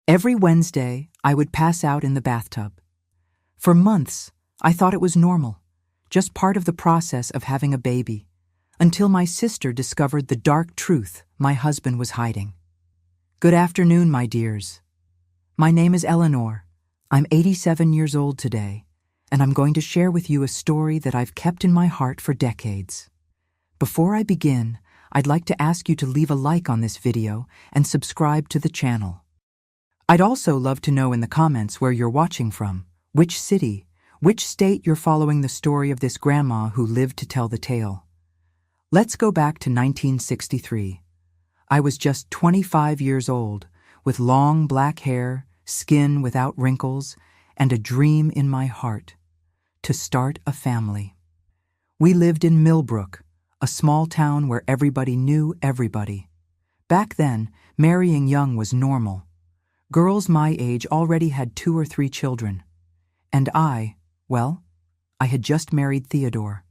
Every Wednesday, I would pass out in the bathtub. For months, I thought it was normal, just part of the process of having a baby, until my sister discovered the dark truth my husband was hiding. Good afternoon, my dears. My name is Eleanor. I'm 87 years old today, and I'm going to share with you a story that I've kept in my heart for decades. Before I begin, I'd like to ask you to leave a like on this video and subscribe to the channel. I'd also love to know in the comments where you're watching from, which city, which state you're following the story of this grandma who lived to tell the tale. Let's go back to 1963. I was just 25 years old, with long black hair, skin without wrinkles, and a dream in my heart: to start a family. We lived in Millbrook, a small town where everybody knew everybody. Back then, marrying young was normal. Girls my age already had 2 or 3 children. And I had just married Theodore.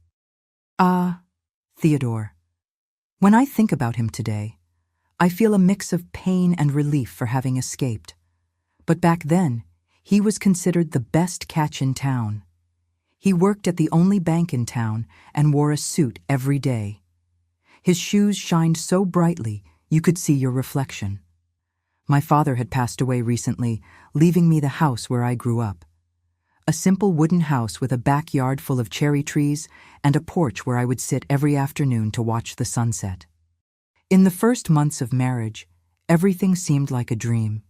Theodore. When I think about him today, I feel a mix of pain and relief for having escaped. But back then, he was considered the best catch in town. He worked at the only bank in town and wore a suit every day. His shoes shined so brightly you could see your reflection. My father had passed away recently, leaving me the house where I grew up. A simple wooden house with a backyard full of cherry trees and a porch where I would sit every afternoon to watch the sunset. In the first months of marriage, everything seemed like a dream.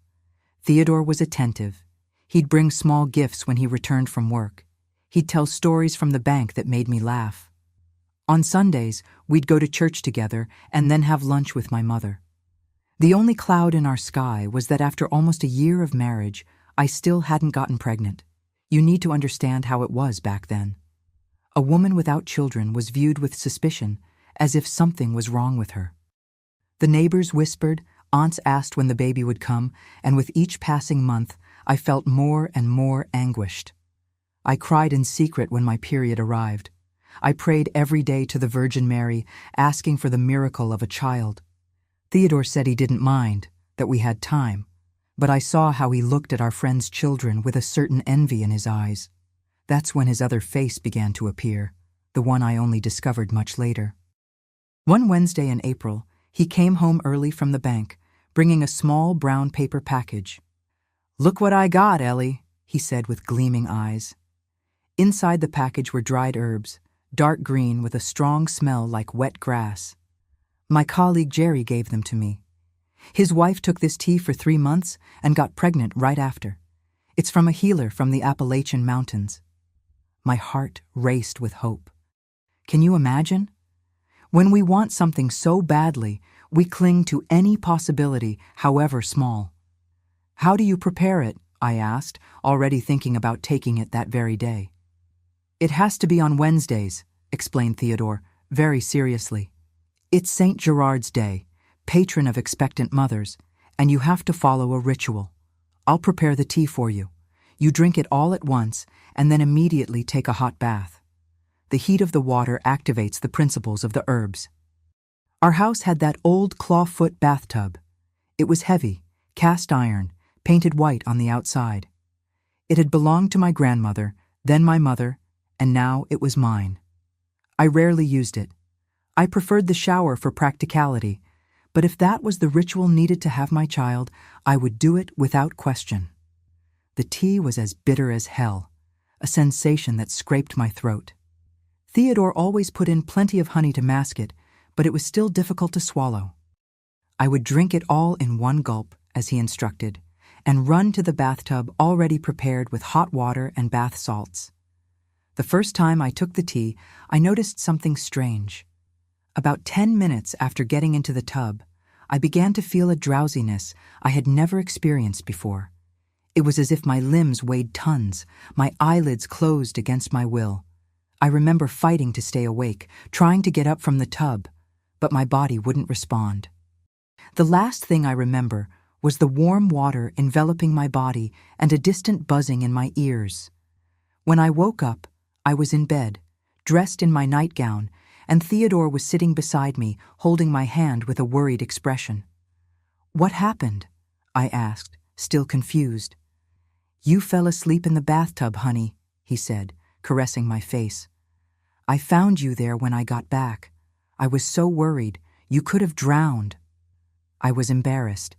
Theodore was attentive. He'd bring small gifts when he returned from work. He'd tell stories from the bank that made me laugh. On Sundays, we'd go to church together and then have lunch with my mother. The only cloud in our sky was that after almost a year of marriage, I still hadn't gotten pregnant. You need to understand how it was back then. A woman without children was viewed with suspicion, as if something was wrong with her. The neighbors whispered, aunts asked when the baby would come, and with each passing month, I felt more and more anguished. I cried in secret when my period arrived. I prayed every day to the Virgin Mary, asking for the miracle of a child. Theodore said he didn't mind, that we had time, but I saw how he looked at our friends' children with a certain envy in his eyes. That's when his other face began to appear, the one I only discovered much later. One Wednesday in April, he came home early from the bank, bringing a small brown paper package. "Look what I got, Ellie," he said with gleaming eyes. Inside the package were dried herbs, dark green with a strong smell like wet grass. My colleague Jerry gave them to me. His wife took this tea for 3 months and got pregnant right after. It's from a healer from the Appalachian Mountains. My heart raced with hope. Can you imagine? When we want something so badly, we cling to any possibility, however small. "How do you prepare it?" I asked, already thinking about taking it that very day. "It has to be on Wednesdays," explained Theodore, very seriously. "It's St. Gerard's Day, patron of expectant mothers, and you have to follow a ritual. I'll prepare the tea for you. You drink it all at once, and then immediately take a hot bath. The heat of the water activates the principles of the herbs." Our house had that old clawfoot bathtub. It was heavy, cast iron, painted white on the outside. It had belonged to my grandmother, then my mother, and now it was mine. I rarely used it. I preferred the shower for practicality, but if that was the ritual needed to have my child, I would do it without question. The tea was as bitter as hell, a sensation that scraped my throat. Theodore always put in plenty of honey to mask it, but it was still difficult to swallow. I would drink it all in one gulp, as he instructed, and run to the bathtub already prepared with hot water and bath salts. The first time I took the tea, I noticed something strange. About 10 minutes after getting into the tub, I began to feel a drowsiness I had never experienced before. It was as if my limbs weighed tons, my eyelids closed against my will. I remember fighting to stay awake, trying to get up from the tub, but my body wouldn't respond. The last thing I remember was the warm water enveloping my body and a distant buzzing in my ears. When I woke up, I was in bed, dressed in my nightgown, and Theodore was sitting beside me, holding my hand with a worried expression. "What happened?" I asked, still confused. "You fell asleep in the bathtub, honey," he said, caressing my face. "I found you there when I got back. I was so worried. You could have drowned." I was embarrassed.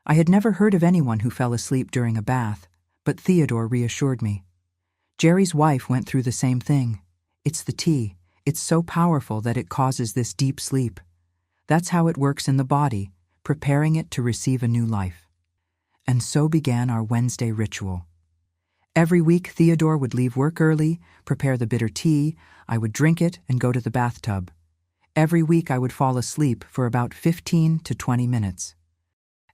I had never heard of anyone who fell asleep during a bath, but Theodore reassured me. "Jerry's wife went through the same thing. It's the tea. It's so powerful that it causes this deep sleep. That's how it works in the body, preparing it to receive a new life." And so began our Wednesday ritual. Every week, Theodore would leave work early, prepare the bitter tea, I would drink it and go to the bathtub. Every week I would fall asleep for about 15 to 20 minutes.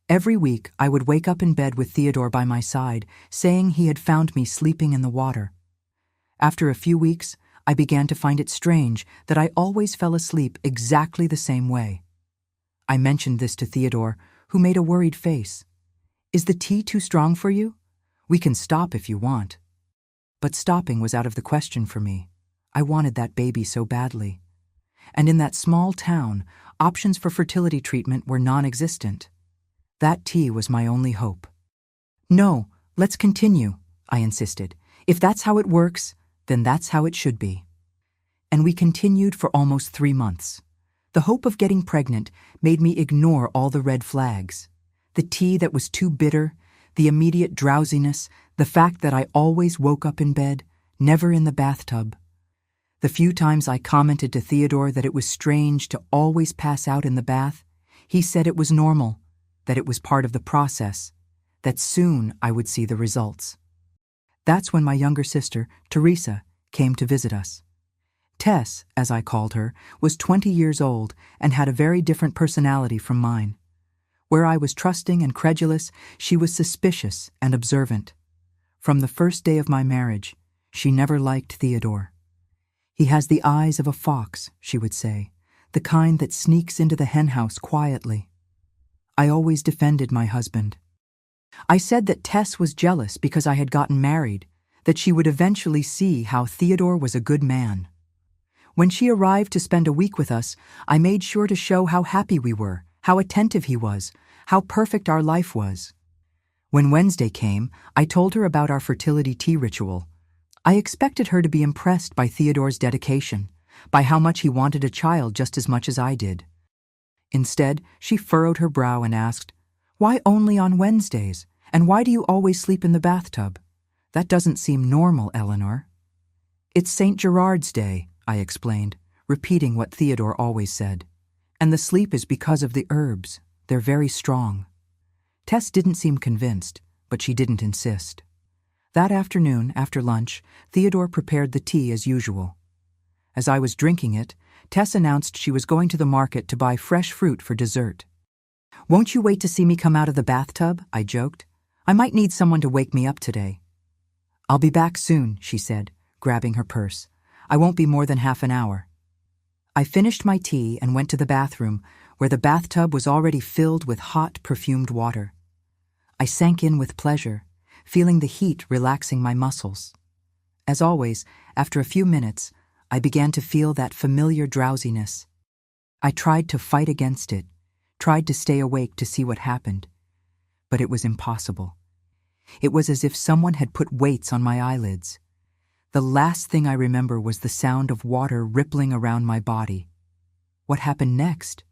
Every week I would wake up in bed with Theodore by my side, saying he had found me sleeping in the water. After a few weeks, I began to find it strange that I always fell asleep exactly the same way. I mentioned this to Theodore, who made a worried face. "Is the tea too strong for you? We can stop if you want." But stopping was out of the question for me. I wanted that baby so badly. And in that small town, options for fertility treatment were non-existent. That tea was my only hope. "No, let's continue," I insisted. "If that's how it works, then that's how it should be." And we continued for almost 3 months. The hope of getting pregnant made me ignore all the red flags. The tea that was too bitter, the immediate drowsiness, the fact that I always woke up in bed, never in the bathtub. The few times I commented to Theodore that it was strange to always pass out in the bath, he said it was normal, that it was part of the process, that soon I would see the results. That's when my younger sister, Teresa, came to visit us. Tess, as I called her, was 20 years old and had a very different personality from mine. Where I was trusting and credulous, she was suspicious and observant. From the first day of my marriage, she never liked Theodore. "He has the eyes of a fox," she would say, "the kind that sneaks into the henhouse quietly." I always defended my husband. I said that Tess was jealous because I had gotten married, that she would eventually see how Theodore was a good man. When she arrived to spend a week with us, I made sure to show how happy we were, how attentive he was, how perfect our life was. When Wednesday came, I told her about our fertility tea ritual. I expected her to be impressed by Theodore's dedication, by how much he wanted a child just as much as I did. Instead, she furrowed her brow and asked, "Why only on Wednesdays? And why do you always sleep in the bathtub? That doesn't seem normal, Eleanor." "It's St. Gerard's Day," I explained, repeating what Theodore always said. "And the sleep is because of the herbs. They're very strong." Tess didn't seem convinced, but she didn't insist. That afternoon, after lunch, Theodore prepared the tea as usual. As I was drinking it, Tess announced she was going to the market to buy fresh fruit for dessert. "Won't you wait to see me come out of the bathtub?" I joked. "I might need someone to wake me up today." "I'll be back soon," she said, grabbing her purse. "I won't be more than half an hour." I finished my tea and went to the bathroom, where the bathtub was already filled with hot, perfumed water. I sank in with pleasure, feeling the heat relaxing my muscles. As always, after a few minutes, I began to feel that familiar drowsiness. I tried to fight against it, tried to stay awake to see what happened, but it was impossible. It was as if someone had put weights on my eyelids. The last thing I remember was the sound of water rippling around my body. What happened next?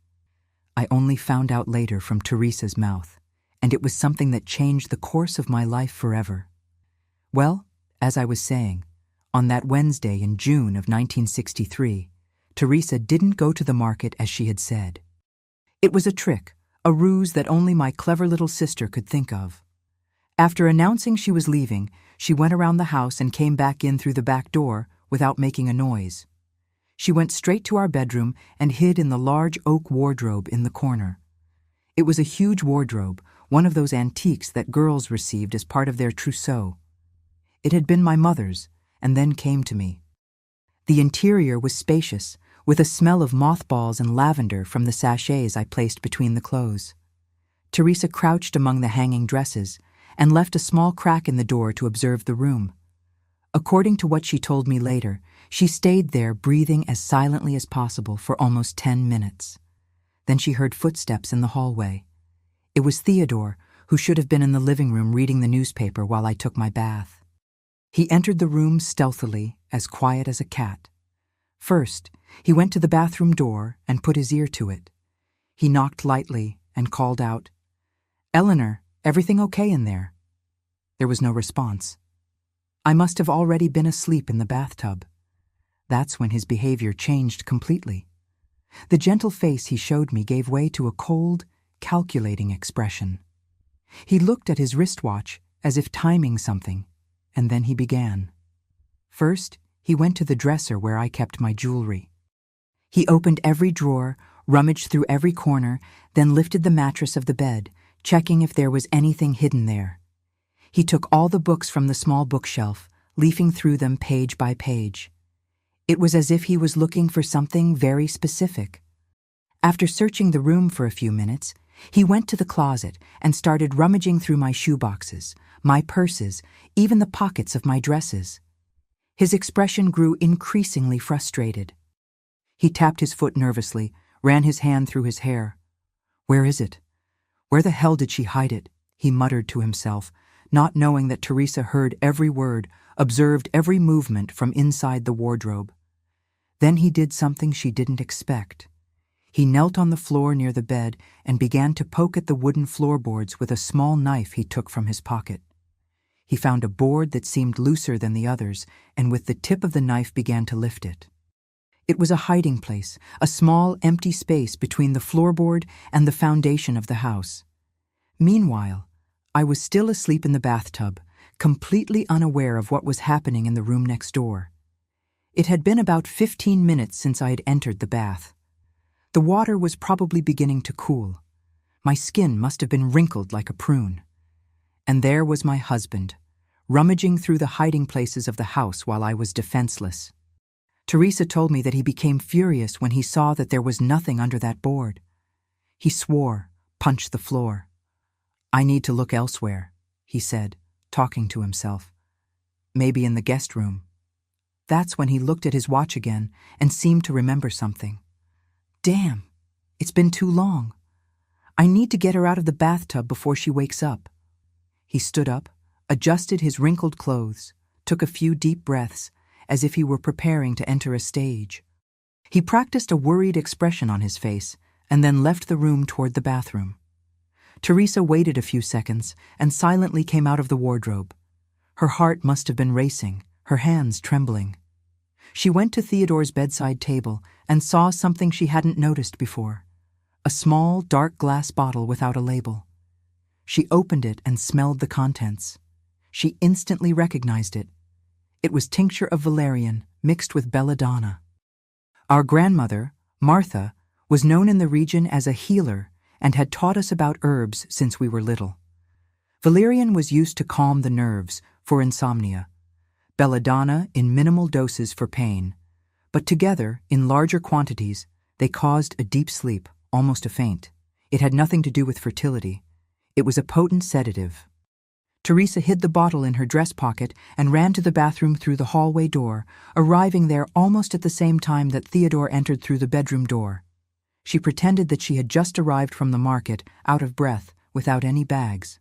I only found out later from Teresa's mouth, and it was something that changed the course of my life forever. Well, as I was saying, on that Wednesday in June of 1963, Teresa didn't go to the market as she had said. It was a trick, a ruse that only my clever little sister could think of. After announcing she was leaving, she went around the house and came back in through the back door without making a noise. She went straight to our bedroom and hid in the large oak wardrobe in the corner. It was a huge wardrobe, one of those antiques that girls received as part of their trousseau. It had been my mother's, and then came to me. The interior was spacious, with a smell of mothballs and lavender from the sachets I placed between the clothes. Teresa crouched among the hanging dresses and left a small crack in the door to observe the room. According to what she told me later, she stayed there breathing as silently as possible for almost 10 minutes. Then she heard footsteps in the hallway. It was Theodore, who should have been in the living room reading the newspaper while I took my bath. He entered the room stealthily, as quiet as a cat. First, he went to the bathroom door and put his ear to it. He knocked lightly and called out, "Eleanor, everything okay in there?" There was no response. I must have already been asleep in the bathtub. That's when his behavior changed completely. The gentle face he showed me gave way to a cold, calculating expression. He looked at his wristwatch as if timing something, and then he began. First, he went to the dresser where I kept my jewelry. He opened every drawer, rummaged through every corner, then lifted the mattress of the bed, checking if there was anything hidden there. He took all the books from the small bookshelf, leafing through them page by page. It was as if he was looking for something very specific. After searching the room for a few minutes, he went to the closet and started rummaging through my shoeboxes, my purses, even the pockets of my dresses. His expression grew increasingly frustrated. He tapped his foot nervously, ran his hand through his hair. "Where is it? Where the hell did she hide it?" he muttered to himself, not knowing that Teresa heard every word, observed every movement from inside the wardrobe. Then he did something she didn't expect. He knelt on the floor near the bed and began to poke at the wooden floorboards with a small knife he took from his pocket. He found a board that seemed looser than the others, and with the tip of the knife began to lift it. It was a hiding place, a small, empty space between the floorboard and the foundation of the house. Meanwhile, I was still asleep in the bathtub, completely unaware of what was happening in the room next door. It had been about 15 minutes since I had entered the bath. The water was probably beginning to cool. My skin must have been wrinkled like a prune. And there was my husband, rummaging through the hiding places of the house while I was defenseless. Teresa told me that he became furious when he saw that there was nothing under that board. He swore, punched the floor. "I need to look elsewhere," he said, talking to himself. "Maybe in the guest room." That's when he looked at his watch again and seemed to remember something. "Damn, it's been too long. I need to get her out of the bathtub before she wakes up." He stood up, adjusted his wrinkled clothes, took a few deep breaths, as if he were preparing to enter a stage. He practiced a worried expression on his face and then left the room toward the bathroom. Teresa waited a few seconds and silently came out of the wardrobe. Her heart must have been racing, her hands trembling. She went to Theodore's bedside table and saw something she hadn't noticed before, a small, dark glass bottle without a label. She opened it and smelled the contents. She instantly recognized it. It was tincture of valerian mixed with belladonna. Our grandmother, Martha, was known in the region as a healer and had taught us about herbs since we were little. Valerian was used to calm the nerves for insomnia, belladonna in minimal doses for pain, but together, in larger quantities, they caused a deep sleep, almost a faint. It had nothing to do with fertility. It was a potent sedative. Teresa hid the bottle in her dress pocket and ran to the bathroom through the hallway door, arriving there almost at the same time that Theodore entered through the bedroom door. She pretended that she had just arrived from the market, out of breath, without any bags.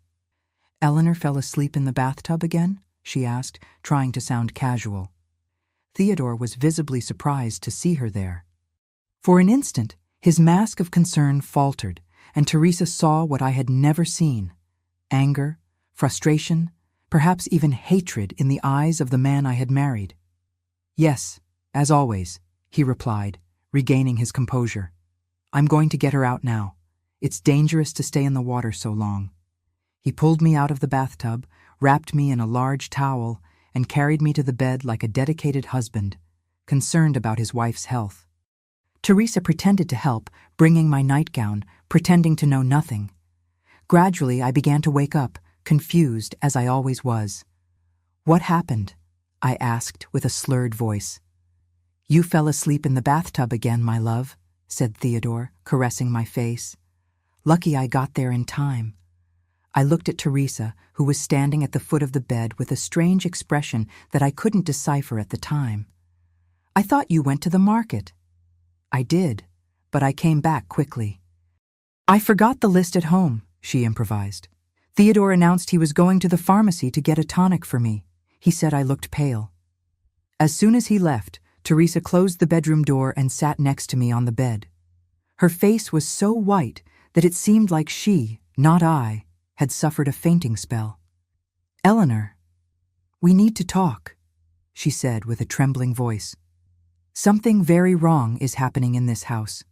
"Eleanor fell asleep in the bathtub again?" she asked, trying to sound casual. Theodore was visibly surprised to see her there. For an instant, his mask of concern faltered, and Teresa saw what I had never seen: anger, frustration, perhaps even hatred in the eyes of the man I had married. "Yes, as always," he replied, regaining his composure. "I'm going to get her out now. It's dangerous to stay in the water so long." He pulled me out of the bathtub, wrapped me in a large towel, and carried me to the bed like a dedicated husband, concerned about his wife's health. Teresa pretended to help, bringing my nightgown, pretending to know nothing. Gradually, I began to wake up, confused as I always was. "What happened?" I asked with a slurred voice. "You fell asleep in the bathtub again, my love," said Theodore, caressing my face. "Lucky I got there in time." I looked at Teresa, who was standing at the foot of the bed with a strange expression that I couldn't decipher at the time. "I thought you went to the market." "I did, but I came back quickly." "I forgot the list at home," she improvised. Theodore announced he was going to the pharmacy to get a tonic for me. He said I looked pale. As soon as he left, Teresa closed the bedroom door and sat next to me on the bed. Her face was so white that it seemed like she, not I, had suffered a fainting spell. "Eleanor, we need to talk," she said with a trembling voice. "Something very wrong is happening in this house."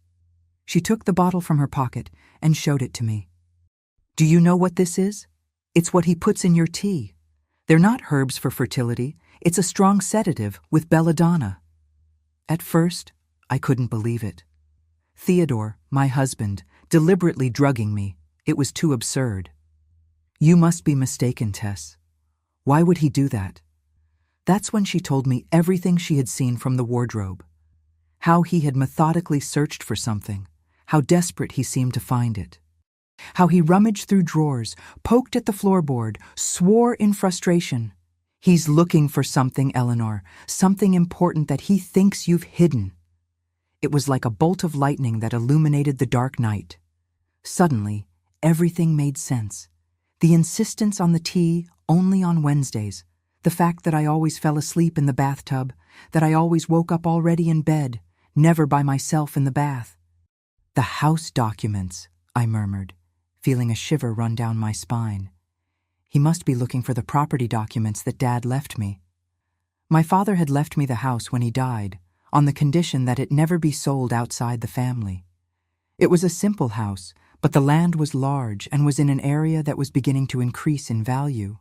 She took the bottle from her pocket and showed it to me. "Do you know what this is? It's what he puts in your tea. They're not herbs for fertility. It's a strong sedative with belladonna." At first, I couldn't believe it. Theodore, my husband, deliberately drugging me. It was too absurd. "You must be mistaken, Tess. Why would he do that?" That's when she told me everything she had seen from the wardrobe. How he had methodically searched for something, how desperate he seemed to find it. How he rummaged through drawers, poked at the floorboard, swore in frustration. "He's looking for something, Eleanor, something important that he thinks you've hidden." It was like a bolt of lightning that illuminated the dark night. Suddenly, everything made sense. The insistence on the tea only on Wednesdays, the fact that I always fell asleep in the bathtub, that I always woke up already in bed, never by myself in the bath. "The house documents," I murmured, feeling a shiver run down my spine. He must be looking for the property documents that Dad left me. My father had left me the house when he died, on the condition that it never be sold outside the family. It was a simple house, but the land was large and was in an area that was beginning to increase in value.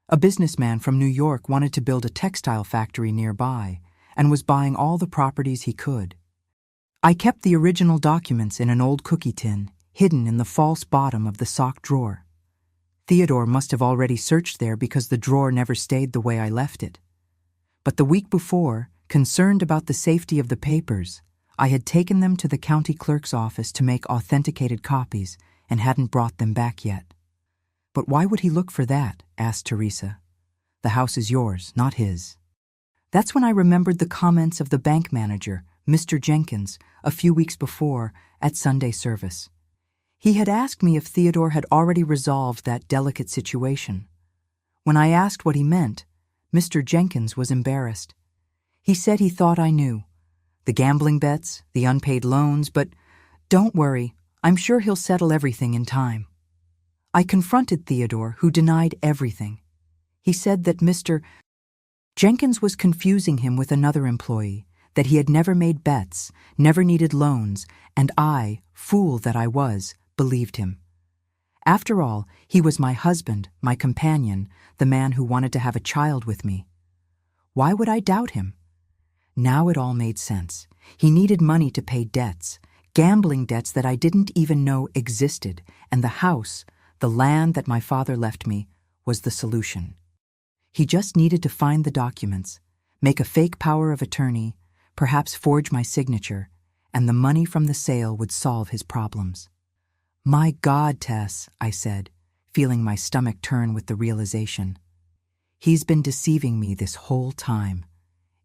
A businessman from New York wanted to build a textile factory nearby and was buying all the properties he could. I kept the original documents in an old cookie tin, hidden in the false bottom of the sock drawer. Theodore must have already searched there because the drawer never stayed the way I left it. But the week before, concerned about the safety of the papers, I had taken them to the county clerk's office to make authenticated copies and hadn't brought them back yet. "But why would he look for that?" asked Teresa. "The house is yours, not his." That's when I remembered the comments of the bank manager, Mr. Jenkins, a few weeks before at Sunday service. He had asked me if Theodore had already resolved that delicate situation. When I asked what he meant, Mr. Jenkins was embarrassed. He said he thought I knew. The gambling bets, the unpaid loans, but don't worry, I'm sure he'll settle everything in time. I confronted Theodore, who denied everything. He said that Mr. Jenkins was confusing him with another employee, that he had never made bets, never needed loans, and I, fool that I was, believed him. After all, he was my husband, my companion, the man who wanted to have a child with me. Why would I doubt him? Now it all made sense. He needed money to pay debts, gambling debts that I didn't even know existed, and the house, the land that my father left me, was the solution. He just needed to find the documents, make a fake power of attorney, perhaps forge my signature, and the money from the sale would solve his problems. "My God, Tess," I said, feeling my stomach turn with the realization. "He's been deceiving me this whole time.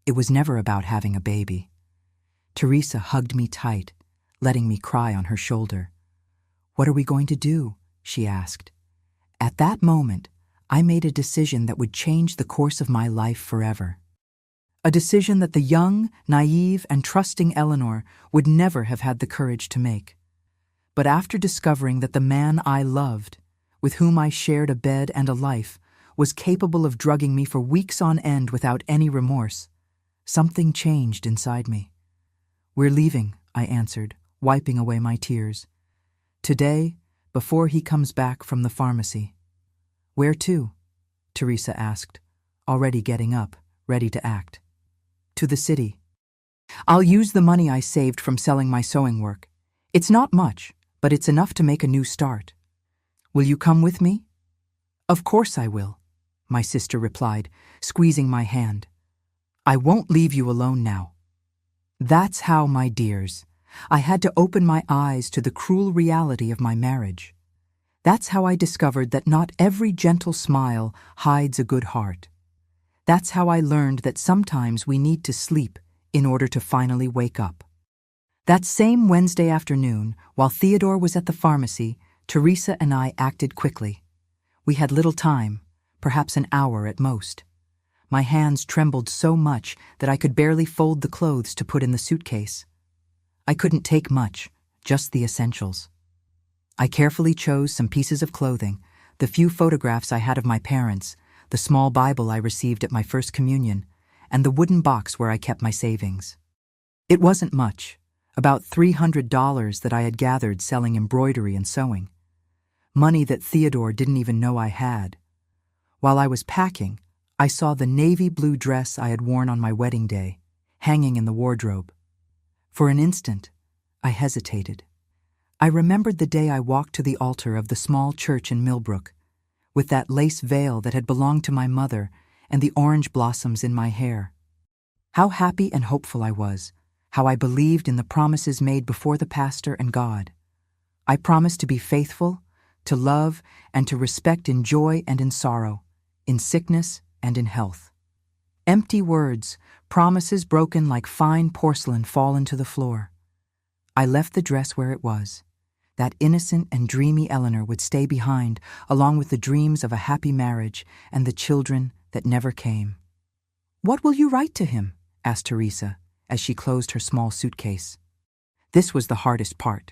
It was never about having a baby." Teresa hugged me tight, letting me cry on her shoulder. "What are we going to do?" she asked. At that moment, I made a decision that would change the course of my life forever. A decision that the young, naive, and trusting Eleanor would never have had the courage to make. But after discovering that the man I loved, with whom I shared a bed and a life, was capable of drugging me for weeks on end without any remorse, something changed inside me. "We're leaving," I answered, wiping away my tears. "Today, before he comes back from the pharmacy." "Where to?" Teresa asked, already getting up, ready to act. "To the city. I'll use the money I saved from selling my sewing work. It's not much, but it's enough to make a new start. Will you come with me?" "Of course I will," my sister replied, squeezing my hand. "I won't leave you alone now." That's how, my dears, I had to open my eyes to the cruel reality of my marriage. That's how I discovered that not every gentle smile hides a good heart. That's how I learned that sometimes we need to sleep in order to finally wake up. That same Wednesday afternoon, while Theodore was at the pharmacy, Teresa and I acted quickly. We had little time, perhaps an hour at most. My hands trembled so much that I could barely fold the clothes to put in the suitcase. I couldn't take much, just the essentials. I carefully chose some pieces of clothing, the few photographs I had of my parents, the small Bible I received at my first communion, and the wooden box where I kept my savings. It wasn't much, about $300 that I had gathered selling embroidery and sewing. Money that Theodore didn't even know I had. While I was packing, I saw the navy blue dress I had worn on my wedding day, hanging in the wardrobe. For an instant, I hesitated. I remembered the day I walked to the altar of the small church in Millbrook, with that lace veil that had belonged to my mother and the orange blossoms in my hair. How happy and hopeful I was, how I believed in the promises made before the pastor and God. I promised to be faithful, to love, and to respect in joy and in sorrow, in sickness and in health. Empty words, promises broken like fine porcelain fallen to the floor. I left the dress where it was. That innocent and dreamy Eleanor would stay behind, along with the dreams of a happy marriage and the children that never came. "What will you write to him?" asked Teresa, as she closed her small suitcase. This was the hardest part.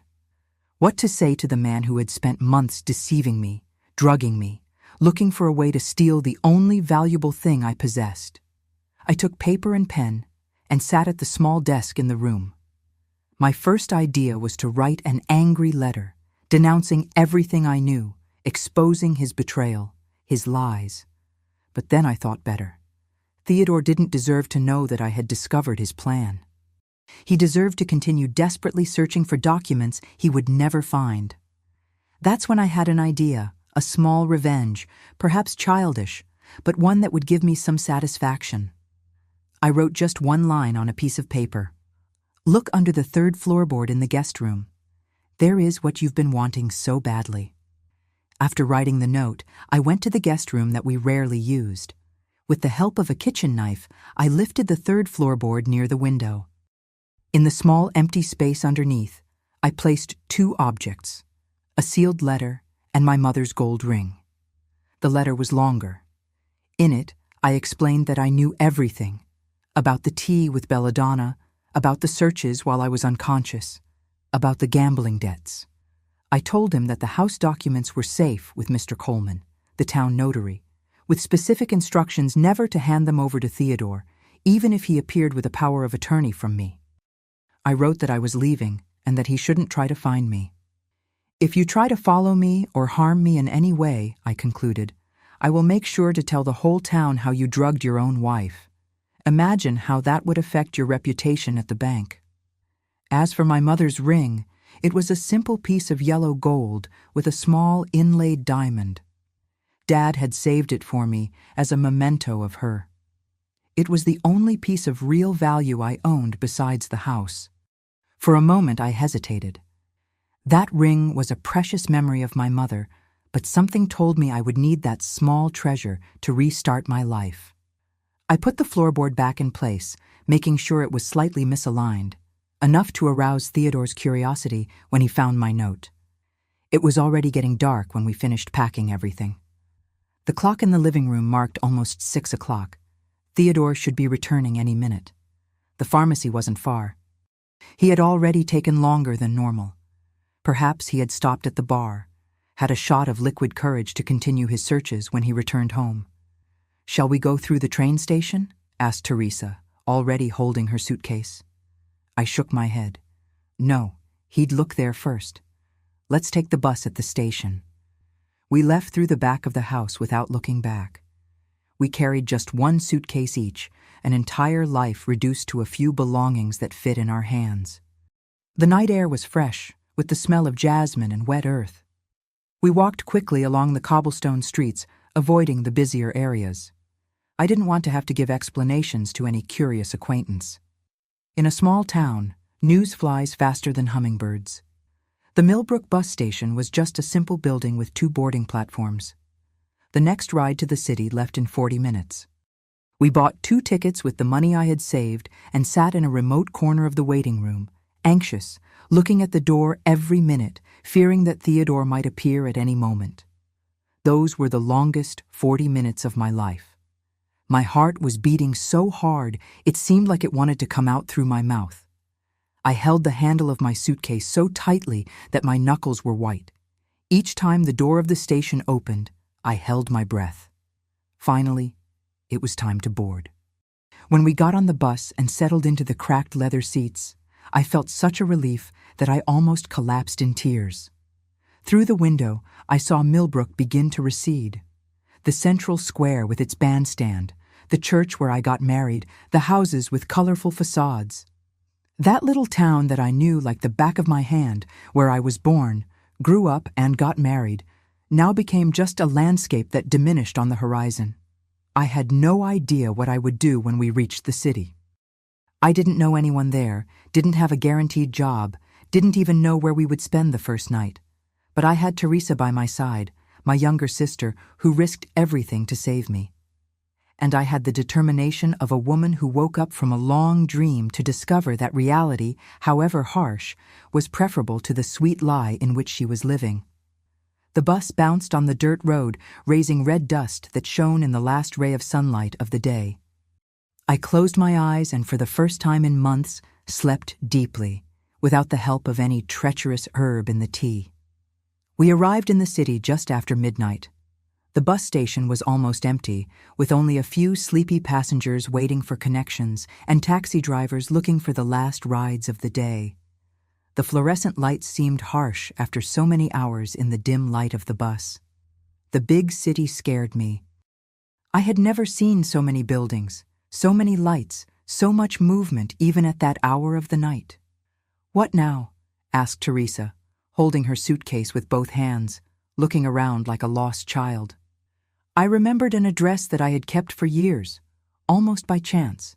What to say to the man who had spent months deceiving me, drugging me, looking for a way to steal the only valuable thing I possessed. I took paper and pen and sat at the small desk in the room. My first idea was to write an angry letter, denouncing everything I knew, exposing his betrayal, his lies. But then I thought better. Theodore didn't deserve to know that I had discovered his plan. He deserved to continue desperately searching for documents he would never find. That's when I had an idea, a small revenge, perhaps childish, but one that would give me some satisfaction. I wrote just one line on a piece of paper. "Look under the third floorboard in the guest room. There is what you've been wanting so badly." After writing the note, I went to the guest room that we rarely used. With the help of a kitchen knife, I lifted the third floorboard near the window. In the small empty space underneath, I placed two objects, a sealed letter and my mother's gold ring. The letter was longer. In it, I explained that I knew everything, about the tea with Belladonna, about the searches while I was unconscious, about the gambling debts. I told him that the house documents were safe with Mr. Coleman, the town notary, with specific instructions never to hand them over to Theodore, even if he appeared with a power of attorney from me. I wrote that I was leaving and that he shouldn't try to find me. "If you try to follow me or harm me in any way," I concluded, "I will make sure to tell the whole town how you drugged your own wife. Imagine how that would affect your reputation at the bank." As for my mother's ring, it was a simple piece of yellow gold with a small inlaid diamond. Dad had saved it for me as a memento of her. It was the only piece of real value I owned besides the house. For a moment I hesitated. That ring was a precious memory of my mother, but something told me I would need that small treasure to restart my life. I put the floorboard back in place, making sure it was slightly misaligned, enough to arouse Theodore's curiosity when he found my note. It was already getting dark when we finished packing everything. The clock in the living room marked almost 6 o'clock. Theodore should be returning any minute. The pharmacy wasn't far. He had already taken longer than normal. Perhaps he had stopped at the bar, had a shot of liquid courage to continue his searches when he returned home. "Shall we go through the train station?" asked Teresa, already holding her suitcase. I shook my head. No, he'd look there first. Let's take the bus at the station. We left through the back of the house without looking back. We carried just one suitcase each, an entire life reduced to a few belongings that fit in our hands. The night air was fresh, with the smell of jasmine and wet earth. We walked quickly along the cobblestone streets, avoiding the busier areas. I didn't want to have to give explanations to any curious acquaintance. In a small town, news flies faster than hummingbirds. The Millbrook bus station was just a simple building with 2 boarding platforms. The next ride to the city left in 40 minutes. We bought 2 tickets with the money I had saved and sat in a remote corner of the waiting room, anxious, looking at the door every minute, fearing that Theodore might appear at any moment. Those were the longest 40 minutes of my life. My heart was beating so hard it seemed like it wanted to come out through my mouth. I held the handle of my suitcase so tightly that my knuckles were white. Each time the door of the station opened, I held my breath. Finally, it was time to board. When we got on the bus and settled into the cracked leather seats, I felt such a relief that I almost collapsed in tears. Through the window, I saw Millbrook begin to recede. The central square with its bandstand, the church where I got married, the houses with colorful facades. That little town that I knew like the back of my hand, where I was born, grew up and got married, now became just a landscape that diminished on the horizon. I had no idea what I would do when we reached the city. I didn't know anyone there, didn't have a guaranteed job, didn't even know where we would spend the first night. But I had Teresa by my side, my younger sister, who risked everything to save me. And I had the determination of a woman who woke up from a long dream to discover that reality, however harsh, was preferable to the sweet lie in which she was living. The bus bounced on the dirt road, raising red dust that shone in the last ray of sunlight of the day. I closed my eyes and for the first time in months slept deeply, without the help of any treacherous herb in the tea. We arrived in the city just after midnight. The bus station was almost empty, with only a few sleepy passengers waiting for connections and taxi drivers looking for the last rides of the day. The fluorescent lights seemed harsh after so many hours in the dim light of the bus. The big city scared me. I had never seen so many buildings, so many lights, so much movement even at that hour of the night. "What now?" asked Teresa, holding her suitcase with both hands, looking around like a lost child. I remembered an address that I had kept for years, almost by chance.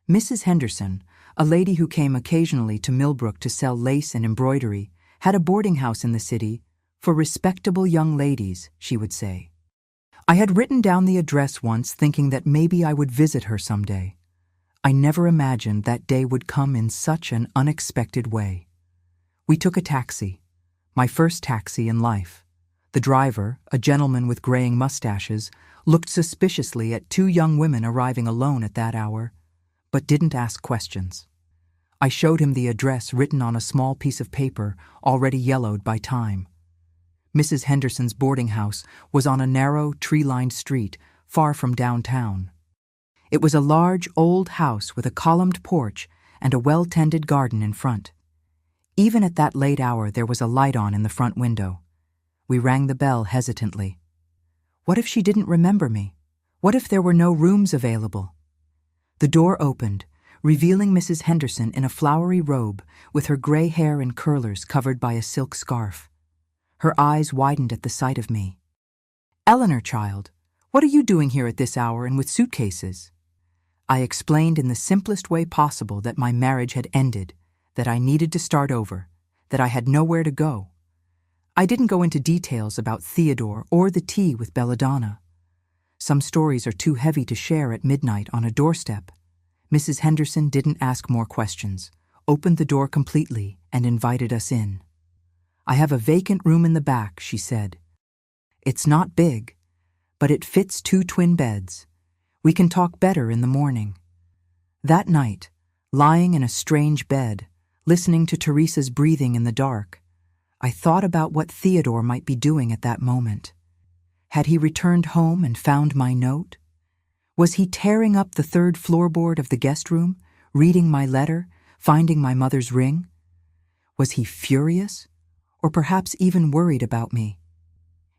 Mrs. Henderson, a lady who came occasionally to Millbrook to sell lace and embroidery, had a boarding house in the city for respectable young ladies, she would say. I had written down the address once thinking that maybe I would visit her someday. I never imagined that day would come in such an unexpected way. We took a taxi, my first taxi in life. The driver, a gentleman with graying mustaches, looked suspiciously at two young women arriving alone at that hour, but didn't ask questions. I showed him the address written on a small piece of paper, already yellowed by time. Mrs. Henderson's boarding house was on a narrow, tree-lined street, far from downtown. It was a large, old house with a columned porch and a well-tended garden in front. Even at that late hour, there was a light on in the front window. We rang the bell hesitantly. What if she didn't remember me? What if there were no rooms available? The door opened, revealing Mrs. Henderson in a flowery robe with her gray hair in curlers covered by a silk scarf. Her eyes widened at the sight of me. "Eleanor, child, what are you doing here at this hour and with suitcases?" I explained in the simplest way possible that my marriage had ended, that I needed to start over, that I had nowhere to go. I didn't go into details about Theodore or the tea with Belladonna. Some stories are too heavy to share at midnight on a doorstep. Mrs. Henderson didn't ask more questions, opened the door completely, and invited us in. "I have a vacant room in the back," she said. "It's not big, but it fits 2 twin beds. We can talk better in the morning." That night, lying in a strange bed, listening to Teresa's breathing in the dark, I thought about what Theodore might be doing at that moment. Had he returned home and found my note? Was he tearing up the 3rd floorboard of the guest room, reading my letter, finding my mother's ring? Was he furious, or perhaps even worried about me?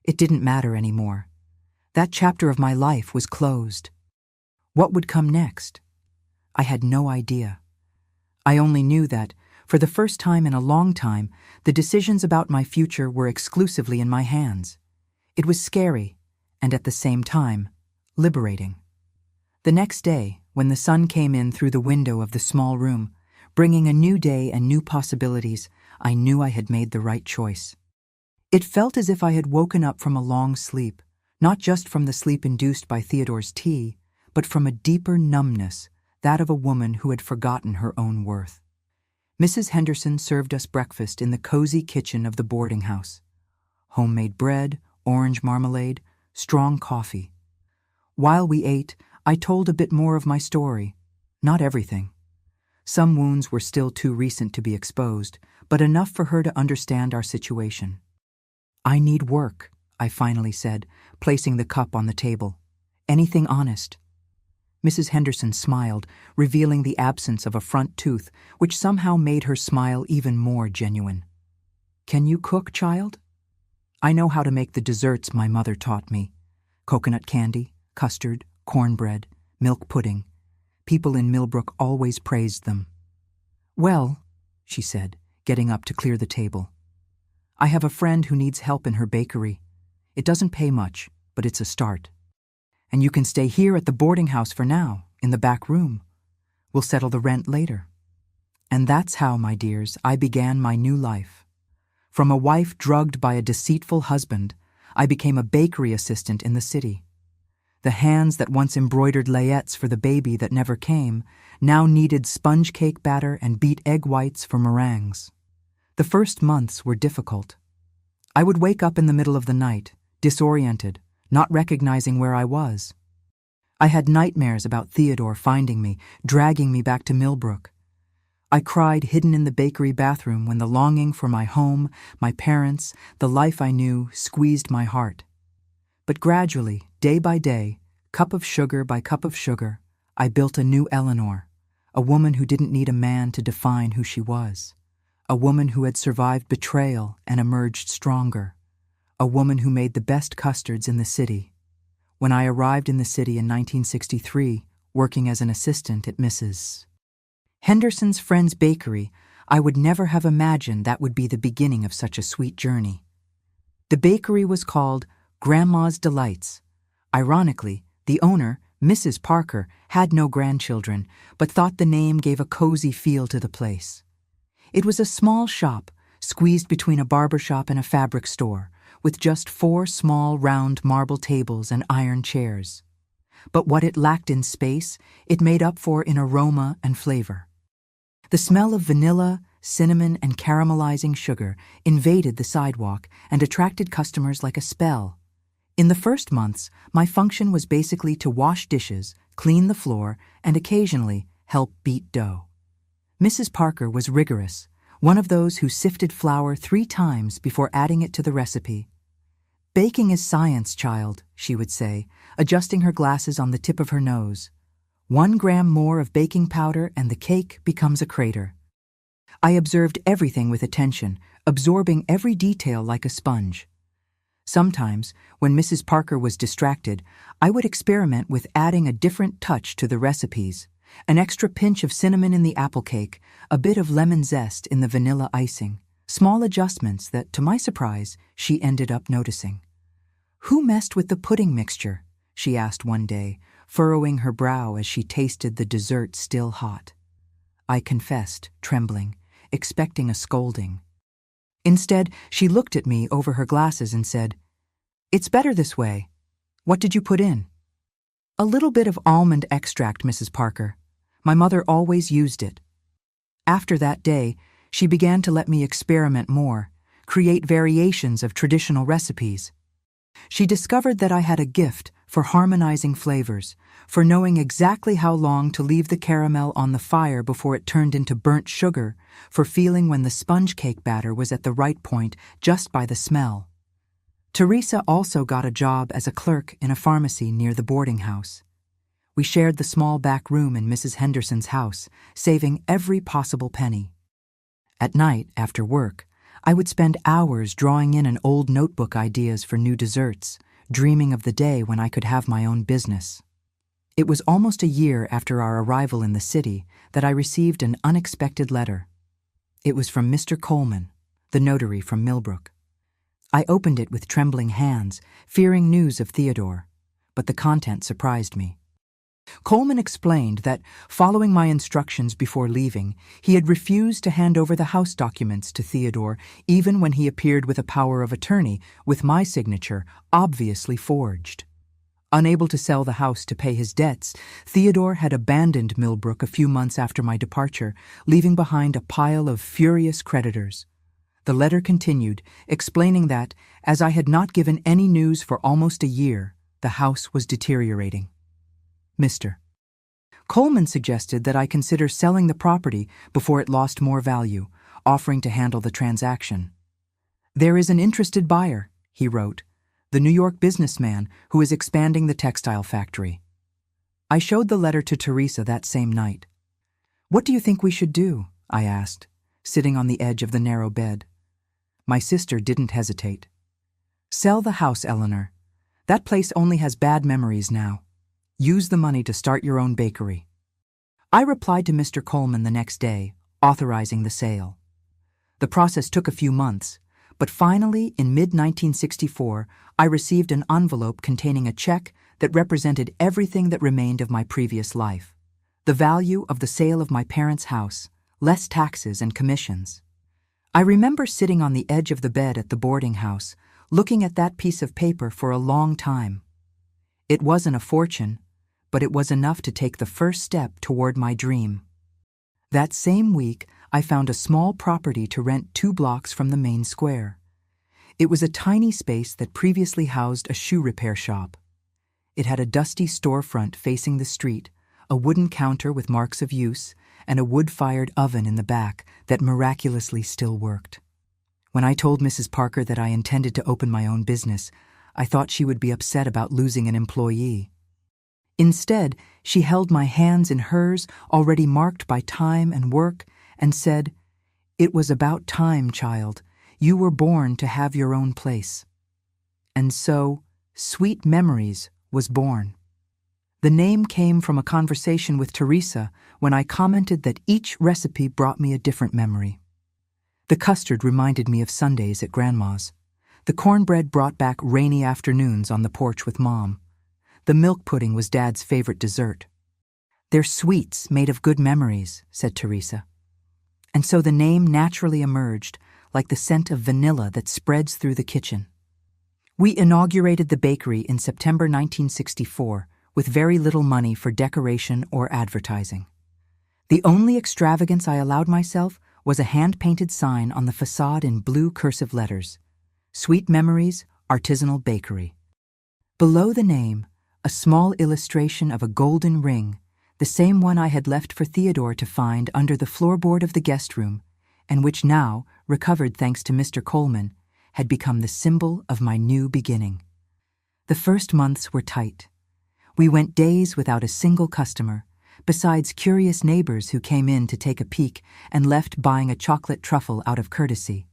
It didn't matter anymore. That chapter of my life was closed. What would come next? I had no idea. I only knew that, for the first time in a long time, the decisions about my future were exclusively in my hands. It was scary, and at the same time, liberating. The next day, when the sun came in through the window of the small room, bringing a new day and new possibilities, I knew I had made the right choice. It felt as if I had woken up from a long sleep, not just from the sleep induced by Theodore's tea, but from a deeper numbness, that of a woman who had forgotten her own worth. Mrs. Henderson served us breakfast in the cozy kitchen of the boarding house. Homemade bread, orange marmalade, strong coffee. While we ate, I told a bit more of my story. Not everything. Some wounds were still too recent to be exposed, but enough for her to understand our situation. "I need work," I finally said, placing the cup on the table. "Anything honest." Mrs. Henderson smiled, revealing the absence of a front tooth, which somehow made her smile even more genuine. "Can you cook, child?" "I know how to make the desserts my mother taught me. Coconut candy, custard, cornbread, milk pudding. People in Millbrook always praised them." "Well," she said, getting up to clear the table, "I have a friend who needs help in her bakery. It doesn't pay much, but it's a start. And you can stay here at the boarding house for now, in the back room. We'll settle the rent later." And that's how, my dears, I began my new life. From a wife drugged by a deceitful husband, I became a bakery assistant in the city. The hands that once embroidered layettes for the baby that never came now kneaded sponge cake batter and beat egg whites for meringues. The first months were difficult. I would wake up in the middle of the night, disoriented, not recognizing where I was. I had nightmares about Theodore finding me, dragging me back to Millbrook. I cried hidden in the bakery bathroom when the longing for my home, my parents, the life I knew squeezed my heart. But gradually, day by day, cup of sugar by cup of sugar, I built a new Eleanor, a woman who didn't need a man to define who she was, a woman who had survived betrayal and emerged stronger, a woman who made the best custards in the city. When I arrived in the city in 1963, working as an assistant at Mrs. Henderson's friend's bakery, I would never have imagined that would be the beginning of such a sweet journey. The bakery was called Grandma's Delights. Ironically, the owner, Mrs. Parker, had no grandchildren, but thought the name gave a cozy feel to the place. It was a small shop, squeezed between a barber shop and a fabric store, with just 4 small round marble tables and iron chairs. But what it lacked in space, it made up for in aroma and flavor. The smell of vanilla, cinnamon, and caramelizing sugar invaded the sidewalk and attracted customers like a spell. In the first months, my function was basically to wash dishes, clean the floor, and occasionally help beat dough. Mrs. Parker was rigorous, one of those who sifted flour 3 times before adding it to the recipe. "Baking is science, child," she would say, adjusting her glasses on the tip of her nose. 1 gram more of baking powder and the cake becomes a crater. I observed everything with attention, absorbing every detail like a sponge. Sometimes, when Mrs. Parker was distracted, I would experiment with adding a different touch to the recipes, an extra pinch of cinnamon in the apple cake, a bit of lemon zest in the vanilla icing, small adjustments that, to my surprise, she ended up noticing. "Who messed with the pudding mixture?" she asked one day, furrowing her brow as she tasted the dessert still hot. I confessed, trembling, expecting a scolding. Instead, she looked at me over her glasses and said, "It's better this way. What did you put in?" "A little bit of almond extract, Mrs. Parker. My mother always used it." After that day, she began to let me experiment more, create variations of traditional recipes. She discovered that I had a gift for harmonizing flavors, for knowing exactly how long to leave the caramel on the fire before it turned into burnt sugar, for feeling when the sponge cake batter was at the right point just by the smell. Teresa also got a job as a clerk in a pharmacy near the boarding house. We shared the small back room in Mrs. Henderson's house, saving every possible penny. At night, after work, I would spend hours drawing in an old notebook ideas for new desserts, dreaming of the day when I could have my own business. It was almost a year after our arrival in the city that I received an unexpected letter. It was from Mr. Coleman, the notary from Millbrook. I opened it with trembling hands, fearing news of Theodore, but the content surprised me. Coleman explained that, following my instructions before leaving, he had refused to hand over the house documents to Theodore even when he appeared with a power of attorney with my signature obviously forged. Unable to sell the house to pay his debts, Theodore had abandoned Millbrook a few months after my departure, leaving behind a pile of furious creditors. The letter continued, explaining that, as I had not given any news for almost a year, the house was deteriorating. Mr. Coleman suggested that I consider selling the property before it lost more value, offering to handle the transaction. "There is an interested buyer," he wrote, "the New York businessman who is expanding the textile factory." I showed the letter to Teresa that same night. "What do you think we should do?" I asked, sitting on the edge of the narrow bed. My sister didn't hesitate. "Sell the house, Eleanor. That place only has bad memories now. Use the money to start your own bakery." I replied to Mr. Coleman the next day, authorizing the sale. The process took a few months, but finally, in mid-1964, I received an envelope containing a check that represented everything that remained of my previous life. The value of the sale of my parents' house, less taxes and commissions. I remember sitting on the edge of the bed at the boarding house, looking at that piece of paper for a long time. It wasn't a fortune, but it was enough to take the first step toward my dream. That same week, I found a small property to rent 2 blocks from the main square. It was a tiny space that previously housed a shoe repair shop. It had a dusty storefront facing the street, a wooden counter with marks of use, and a wood-fired oven in the back that miraculously still worked. When I told Mrs. Parker that I intended to open my own business, I thought she would be upset about losing an employee. Instead, she held my hands in hers, already marked by time and work, and said, "It was about time, child. You were born to have your own place." And so, Sweet Memories was born. The name came from a conversation with Teresa when I commented that each recipe brought me a different memory. The custard reminded me of Sundays at Grandma's. The cornbread brought back rainy afternoons on the porch with Mom. The milk pudding was Dad's favorite dessert. "They're sweets made of good memories," said Teresa. And so the name naturally emerged, like the scent of vanilla that spreads through the kitchen. We inaugurated the bakery in September 1964 with very little money for decoration or advertising. The only extravagance I allowed myself was a hand-painted sign on the facade in blue cursive letters, "Sweet Memories, Artisanal Bakery." Below the name, a small illustration of a golden ring, the same one I had left for Theodore to find under the floorboard of the guest room, and which now, recovered thanks to Mr. Coleman, had become the symbol of my new beginning. The first months were tight. We went days without a single customer, besides curious neighbors who came in to take a peek and left buying a chocolate truffle out of courtesy.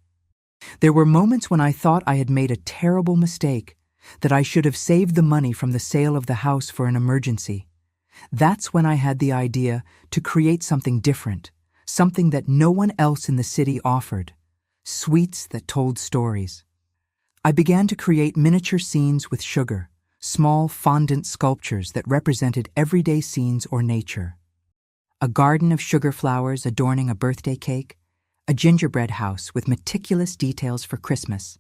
There were moments when I thought I had made a terrible mistake, that I should have saved the money from the sale of the house for an emergency. That's when I had the idea to create something different, something that no one else in the city offered, sweets that told stories. I began to create miniature scenes with sugar, small fondant sculptures that represented everyday scenes or nature. A garden of sugar flowers adorning a birthday cake, a gingerbread house with meticulous details for Christmas,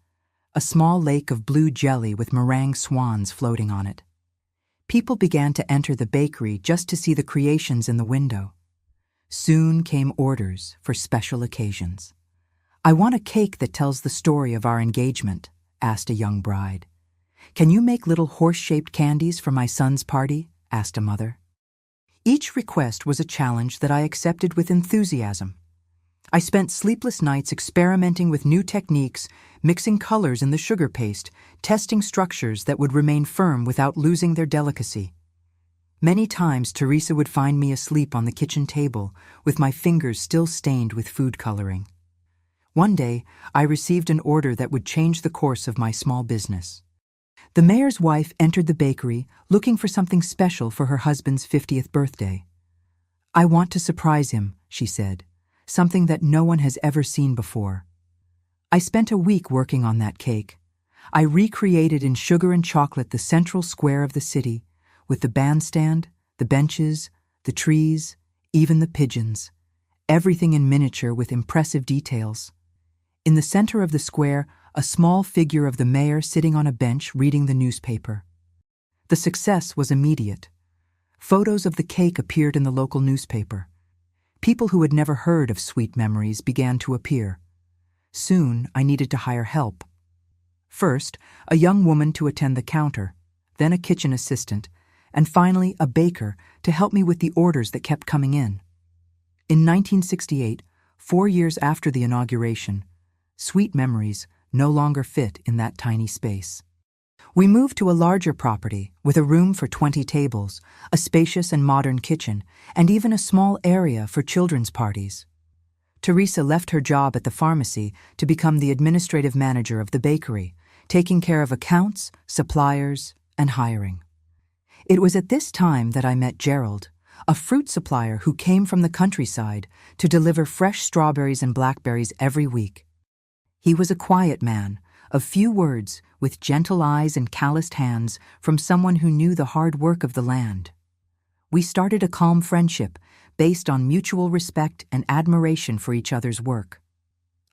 a small lake of blue jelly with meringue swans floating on it. People began to enter the bakery just to see the creations in the window. Soon came orders for special occasions. "I want a cake that tells the story of our engagement," asked a young bride. "Can you make little horse-shaped candies for my son's party?" asked a mother. Each request was a challenge that I accepted with enthusiasm. I spent sleepless nights experimenting with new techniques, mixing colors in the sugar paste, testing structures that would remain firm without losing their delicacy. Many times Teresa would find me asleep on the kitchen table, with my fingers still stained with food coloring. One day, I received an order that would change the course of my small business. The mayor's wife entered the bakery looking for something special for her husband's 50th birthday. "I want to surprise him," she said, "something that no one has ever seen before." I spent a week working on that cake. I recreated in sugar and chocolate the central square of the city, with the bandstand, the benches, the trees, even the pigeons, everything in miniature with impressive details. In the center of the square, a small figure of the mayor sitting on a bench reading the newspaper. The success was immediate. Photos of the cake appeared in the local newspaper. People who had never heard of Sweet Memories began to appear. Soon, I needed to hire help. First, a young woman to attend the counter, then a kitchen assistant, and finally a baker to help me with the orders that kept coming in. In 1968, 4 years after the inauguration, Sweet Memories no longer fit in that tiny space. We moved to a larger property with a room for 20 tables, a spacious and modern kitchen, and even a small area for children's parties. Teresa left her job at the pharmacy to become the administrative manager of the bakery, taking care of accounts, suppliers, and hiring. It was at this time that I met Gerald, a fruit supplier who came from the countryside to deliver fresh strawberries and blackberries every week. He was a quiet man, of few words, with gentle eyes and calloused hands from someone who knew the hard work of the land. We started a calm friendship based on mutual respect and admiration for each other's work.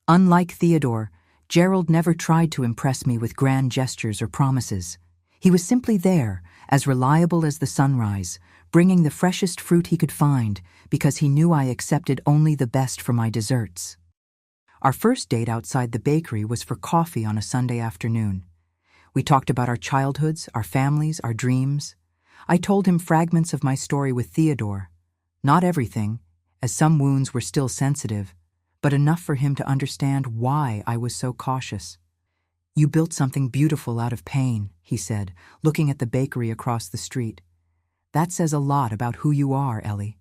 Unlike Theodore, Gerald never tried to impress me with grand gestures or promises. He was simply there, as reliable as the sunrise, bringing the freshest fruit he could find because he knew I accepted only the best for my desserts. Our first date outside the bakery was for coffee on a Sunday afternoon. We talked about our childhoods, our families, our dreams. I told him fragments of my story with Theodore. Not everything, as some wounds were still sensitive, but enough for him to understand why I was so cautious. "You built something beautiful out of pain," he said, looking at the bakery across the street. "That says a lot about who you are, Ellie."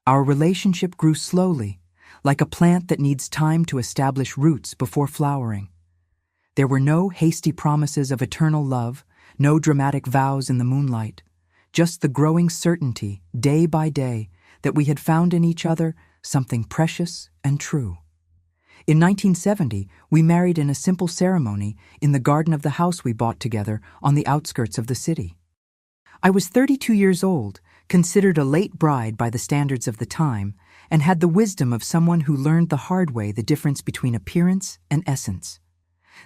Our relationship grew slowly, like a plant that needs time to establish roots before flowering. There were no hasty promises of eternal love, no dramatic vows in the moonlight, just the growing certainty, day by day, that we had found in each other something precious and true. In 1970, we married in a simple ceremony in the garden of the house we bought together on the outskirts of the city. I was 32 years old, considered a late bride by the standards of the time, and had the wisdom of someone who learned the hard way the difference between appearance and essence.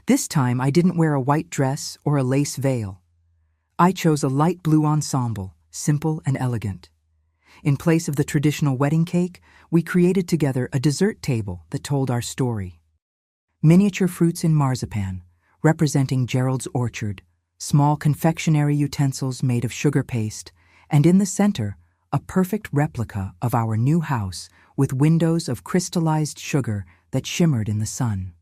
This time I didn't wear a white dress or a lace veil. I chose a light blue ensemble, simple and elegant. In place of the traditional wedding cake, we created together a dessert table that told our story. Miniature fruits in marzipan, representing Gerald's orchard, small confectionery utensils made of sugar paste, and in the center, a perfect replica of our new house with windows of crystallized sugar that shimmered in the sun.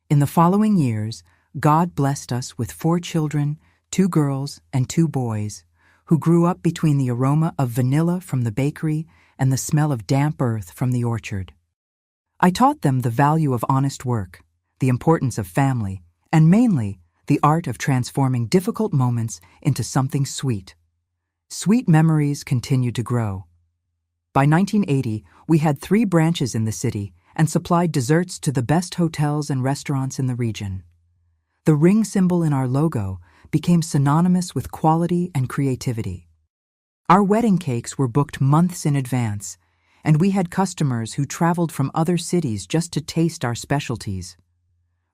In the following years, God blessed us with 4 children, 2 girls and 2 boys, who grew up between the aroma of vanilla from the bakery and the smell of damp earth from the orchard. I taught them the value of honest work, the importance of family, and mainly the art of transforming difficult moments into something sweet. Sweet Memories continued to grow. By 1980, we had 3 branches in the city and supplied desserts to the best hotels and restaurants in the region. The ring symbol in our logo became synonymous with quality and creativity. Our wedding cakes were booked months in advance, and we had customers who traveled from other cities just to taste our specialties.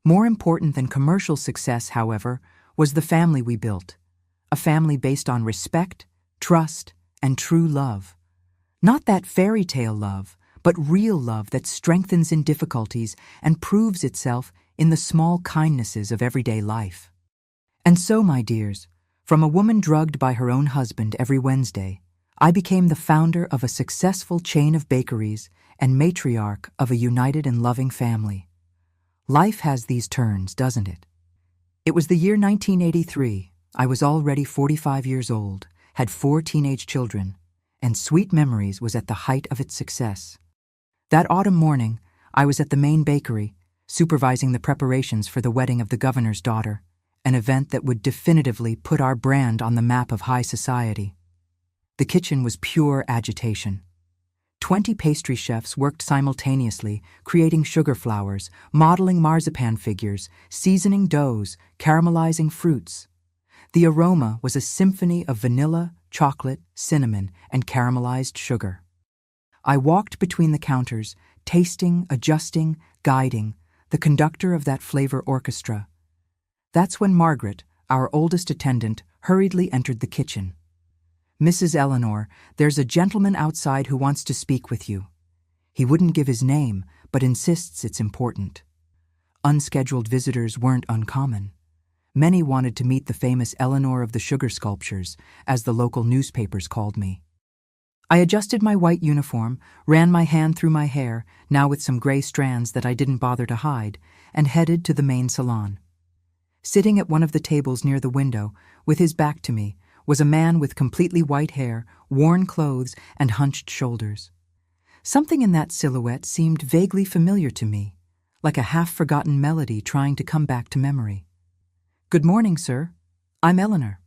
More important than commercial success, however, was the family we built, a family based on respect, trust, and true love. Not that fairy tale love, but real love that strengthens in difficulties and proves itself in the small kindnesses of everyday life. And so, my dears, from a woman drugged by her own husband every Wednesday, I became the founder of a successful chain of bakeries and matriarch of a united and loving family. Life has these turns, doesn't it? It was the year 1983. I was already 45 years old, had 4 teenage children, and Sweet Memories was at the height of its success. That autumn morning, I was at the main bakery, supervising the preparations for the wedding of the governor's daughter, an event that would definitively put our brand on the map of high society. The kitchen was pure agitation. 20 pastry chefs worked simultaneously, creating sugar flowers, modeling marzipan figures, seasoning doughs, caramelizing fruits. The aroma was a symphony of vanilla, chocolate, cinnamon, and caramelized sugar. I walked between the counters, tasting, adjusting, guiding, the conductor of that flavor orchestra. That's when Margaret, our oldest attendant, hurriedly entered the kitchen. "Mrs. Eleanor, there's a gentleman outside who wants to speak with you. He wouldn't give his name, but insists it's important." Unscheduled visitors weren't uncommon. Many wanted to meet the famous Eleanor of the sugar sculptures, as the local newspapers called me. I adjusted my white uniform, ran my hand through my hair, now with some gray strands that I didn't bother to hide, and headed to the main salon. Sitting at one of the tables near the window, with his back to me, was a man with completely white hair, worn clothes, and hunched shoulders. Something in that silhouette seemed vaguely familiar to me, like a half-forgotten melody trying to come back to memory. "Good morning, sir. I'm Eleanor.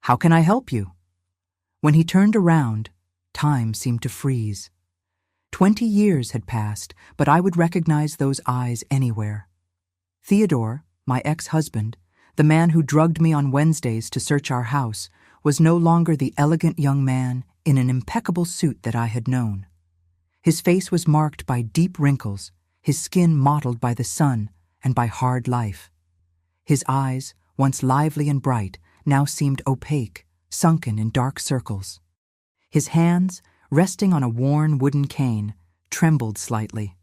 How can I help you?" When he turned around, time seemed to freeze. 20 years had passed, but I would recognize those eyes anywhere. Theodore, my ex-husband, the man who drugged me on Wednesdays to search our house, was no longer the elegant young man in an impeccable suit that I had known. His face was marked by deep wrinkles, his skin mottled by the sun and by hard life. His eyes, once lively and bright, now seemed opaque, sunken in dark circles. His hands, resting on a worn wooden cane, trembled slightly.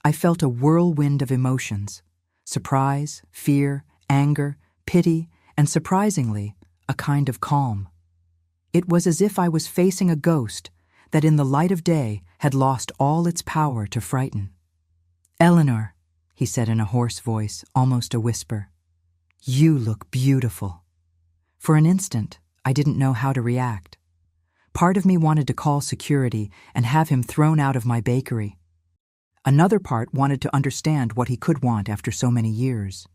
I felt a whirlwind of emotions: surprise, fear, anger, pity, and surprisingly, a kind of calm. It was as if I was facing a ghost that in the light of day had lost all its power to frighten. "Eleanor," he said in a hoarse voice, almost a whisper, "you look beautiful." For an instant, I didn't know how to react. Part of me wanted to call security and have him thrown out of my bakery. Another part wanted to understand what he could want after so many years.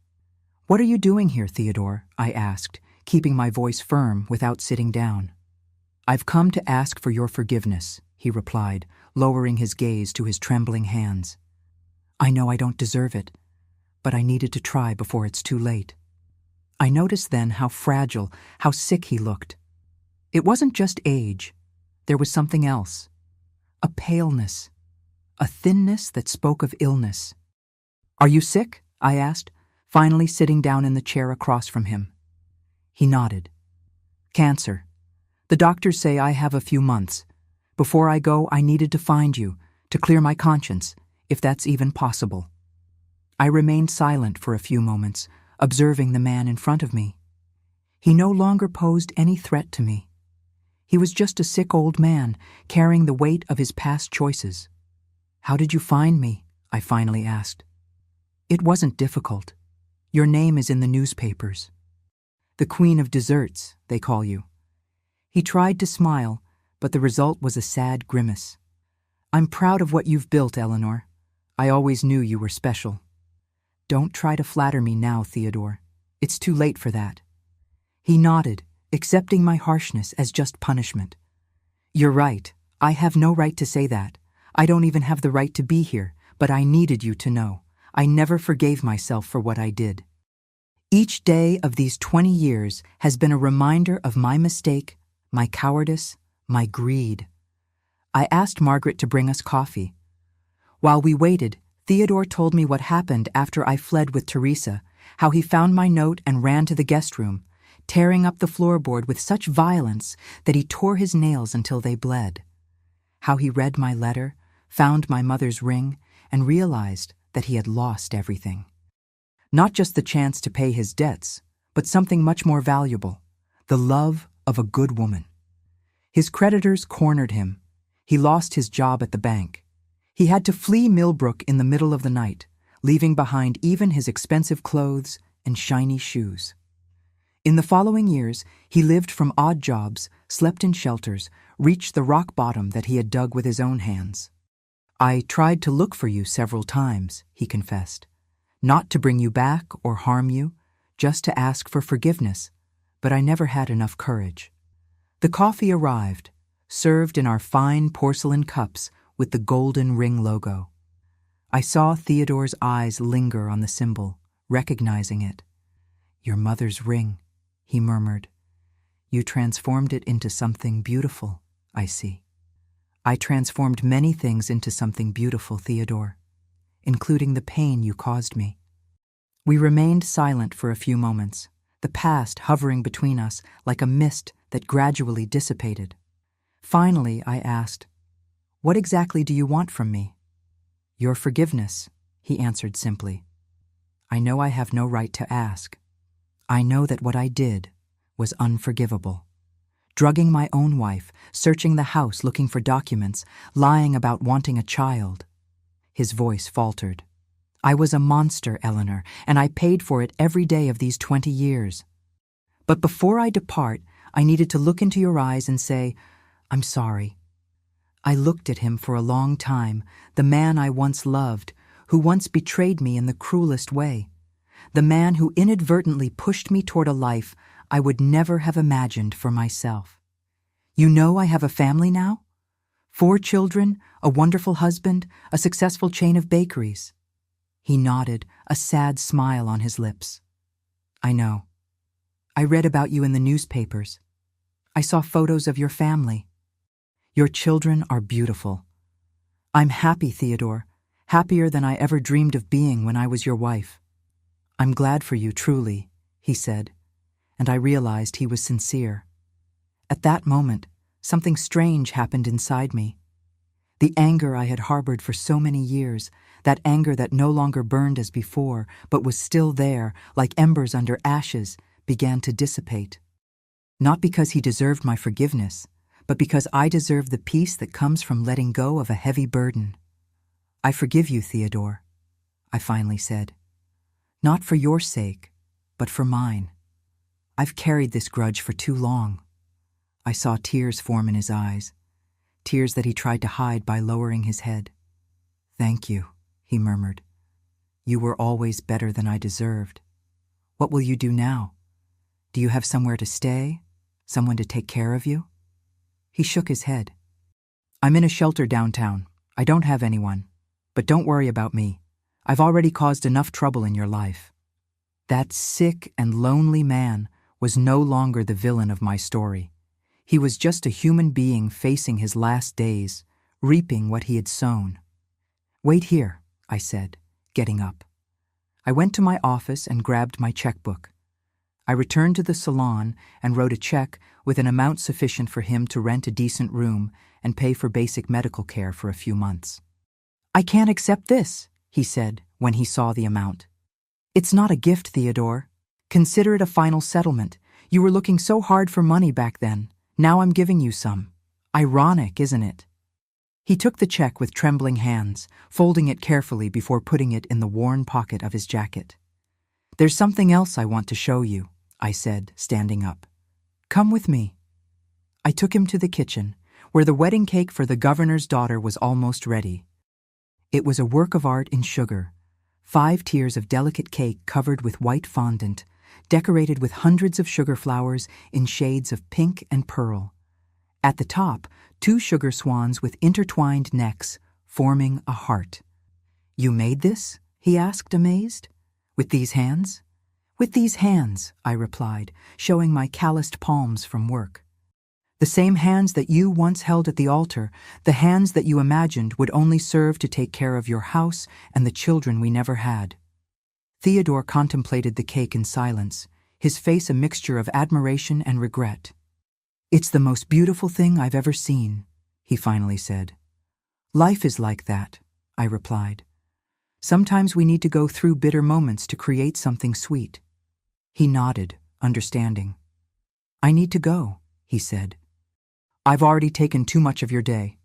"What are you doing here, Theodore?" I asked, keeping my voice firm without sitting down. "I've come to ask for your forgiveness," he replied, lowering his gaze to his trembling hands. "I know I don't deserve it, but I needed to try before it's too late." I noticed then how fragile, how sick he looked. It wasn't just age. There was something else. A paleness. A thinness that spoke of illness. "Are you sick?" I asked, finally sitting down in the chair across from him. He nodded. "Cancer. The doctors say I have a few months. Before I go, I needed to find you, to clear my conscience, if that's even possible." I remained silent for a few moments, observing the man in front of me. He no longer posed any threat to me. He was just a sick old man, carrying the weight of his past choices. "How did you find me?" I finally asked. "It wasn't difficult. Your name is in the newspapers. The Queen of Desserts, they call you." He tried to smile, but the result was a sad grimace. "I'm proud of what you've built, Eleanor. I always knew you were special. Don't try to flatter me now, Theodore. It's too late for that." He nodded, accepting my harshness as just punishment. "You're right. I have no right to say that. I don't even have the right to be here, but I needed you to know. I never forgave myself for what I did. Each day of these 20 years has been a reminder of my mistake, my cowardice, my greed." I asked Margaret to bring us coffee. While we waited, Theodore told me what happened after I fled with Teresa, how he found my note and ran to the guest room, tearing up the floorboard with such violence that he tore his nails until they bled. How he read my letter, found my mother's ring, and realized that he had lost everything. Not just the chance to pay his debts, but something much more valuable, the love of a good woman. His creditors cornered him. He lost his job at the bank. He had to flee Millbrook in the middle of the night, leaving behind even his expensive clothes and shiny shoes. In the following years, he lived from odd jobs, slept in shelters, reached the rock bottom that he had dug with his own hands. "I tried to look for you several times," he confessed. "Not to bring you back or harm you, just to ask for forgiveness, but I never had enough courage." The coffee arrived, served in our fine porcelain cups with the golden ring logo. I saw Theodore's eyes linger on the symbol, recognizing it. "Your mother's ring," he murmured. "You transformed it into something beautiful, I see." "I transformed many things into something beautiful, Theodore, including the pain you caused me." We remained silent for a few moments, the past hovering between us like a mist that gradually dissipated. Finally, I asked, "What exactly do you want from me?" "Your forgiveness," he answered simply. I know I have no right to ask. I know that what I did was unforgivable. Drugging my own wife, searching the house looking for documents, lying about wanting a child. His voice faltered. I was a monster, Eleanor, and I paid for it every day of these 20 years. But before I depart, I needed to look into your eyes and say, I'm sorry. I looked at him for a long time, the man I once loved, who once betrayed me in the cruelest way, the man who inadvertently pushed me toward a life I would never have imagined for myself. You know I have a family now? 4 children, a wonderful husband, a successful chain of bakeries. He nodded, a sad smile on his lips. I know. I read about you in the newspapers. I saw photos of your family. Your children are beautiful. I'm happy, Theodore, happier than I ever dreamed of being when I was your wife. I'm glad for you, truly, he said, and I realized he was sincere. At that moment, something strange happened inside me. The anger I had harbored for so many years, that anger that no longer burned as before, but was still there, like embers under ashes, began to dissipate. Not because he deserved my forgiveness, but because I deserve the peace that comes from letting go of a heavy burden. I forgive you, Theodore, I finally said. Not for your sake, but for mine. I've carried this grudge for too long. I saw tears form in his eyes, tears that he tried to hide by lowering his head. Thank you, he murmured. You were always better than I deserved. What will you do now? Do you have somewhere to stay? Someone to take care of you? He shook his head. I'm in a shelter downtown. I don't have anyone. But don't worry about me. I've already caused enough trouble in your life. That sick and lonely man was no longer the villain of my story. He was just a human being facing his last days, reaping what he had sown. Wait here, I said, getting up. I went to my office and grabbed my checkbook. I returned to the salon and wrote a check with an amount sufficient for him to rent a decent room and pay for basic medical care for a few months. I can't accept this, he said when he saw the amount. It's not a gift, Theodore. Consider it a final settlement. You were looking so hard for money back then. Now I'm giving you some. Ironic, isn't it? He took the check with trembling hands, folding it carefully before putting it in the worn pocket of his jacket. There's something else I want to show you, I said, standing up. Come with me. I took him to the kitchen, where the wedding cake for the governor's daughter was almost ready. It was a work of art in sugar, 5 tiers of delicate cake covered with white fondant, decorated with hundreds of sugar flowers in shades of pink and pearl. At the top, 2 sugar swans with intertwined necks, forming a heart. You made this? He asked, amazed. With these hands? With these hands, I replied, showing my calloused palms from work. The same hands that you once held at the altar, the hands that you imagined would only serve to take care of your house and the children we never had. Theodore contemplated the cake in silence, his face a mixture of admiration and regret. It's the most beautiful thing I've ever seen, he finally said. Life is like that, I replied. Sometimes we need to go through bitter moments to create something sweet. He nodded, understanding. I need to go, he said. I've already taken too much of your day.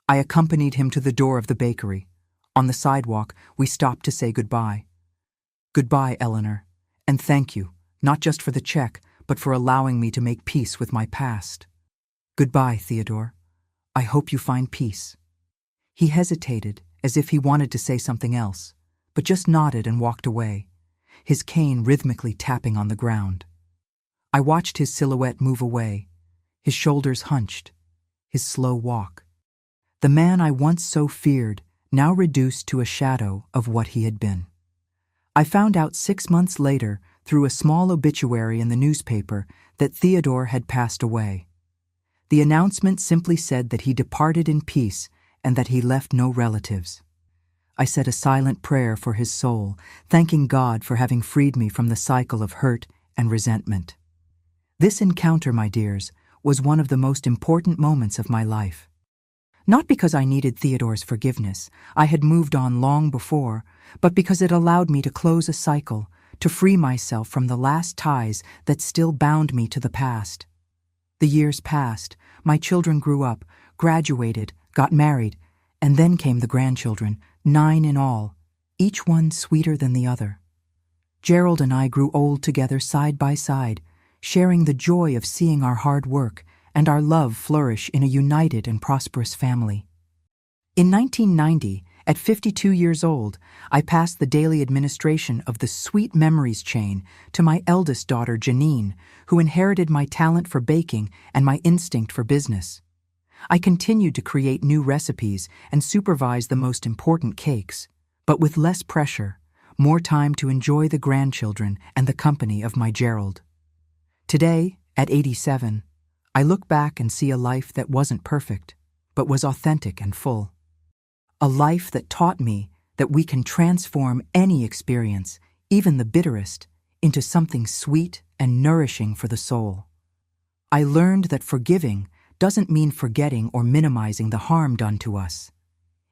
I accompanied him to the door of the bakery. On the sidewalk, we stopped to say goodbye. Goodbye, Eleanor, and thank you, not just for the check, but for allowing me to make peace with my past. Goodbye, Theodore. I hope you find peace. He hesitated, as if he wanted to say something else, but just nodded and walked away, his cane rhythmically tapping on the ground. I watched his silhouette move away, his shoulders hunched, his slow walk. The man I once so feared, now reduced to a shadow of what he had been. I found out 6 months later, through a small obituary in the newspaper, that Theodore had passed away. The announcement simply said that he departed in peace and that he left no relatives. I said a silent prayer for his soul, thanking God for having freed me from the cycle of hurt and resentment. This encounter, my dears, was one of the most important moments of my life. Not because I needed Theodore's forgiveness, I had moved on long before, but because it allowed me to close a cycle, to free myself from the last ties that still bound me to the past. The years passed, my children grew up, graduated, got married, and then came the grandchildren, 9 in all, each one sweeter than the other. Gerald and I grew old together side by side, sharing the joy of seeing our hard work and our love flourish in a united and prosperous family. In 1990, at 52 years old, I passed the daily administration of the Sweet Memories chain to my eldest daughter, Janine, who inherited my talent for baking and my instinct for business. I continued to create new recipes and supervise the most important cakes, but with less pressure, more time to enjoy the grandchildren and the company of my Gerald. Today, at 87, I look back and see a life that wasn't perfect, but was authentic and full. A life that taught me that we can transform any experience, even the bitterest, into something sweet and nourishing for the soul. I learned that forgiving doesn't mean forgetting or minimizing the harm done to us.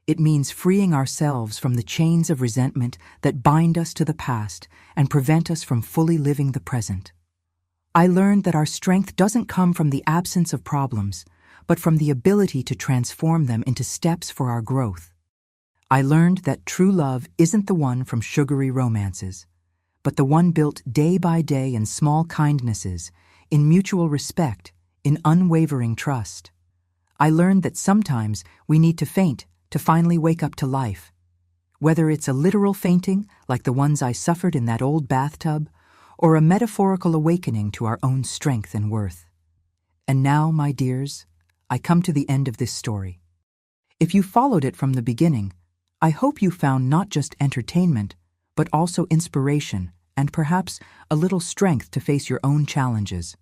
It means freeing ourselves from the chains of resentment that bind us to the past and prevent us from fully living the present. I learned that our strength doesn't come from the absence of problems, but from the ability to transform them into steps for our growth. I learned that true love isn't the one from sugary romances, but the one built day by day in small kindnesses, in mutual respect, in unwavering trust. I learned that sometimes we need to faint to finally wake up to life. Whether it's a literal fainting, like the ones I suffered in that old bathtub, or a metaphorical awakening to our own strength and worth. And now, my dears, I come to the end of this story. If you followed it from the beginning, I hope you found not just entertainment, but also inspiration and perhaps a little strength to face your own challenges.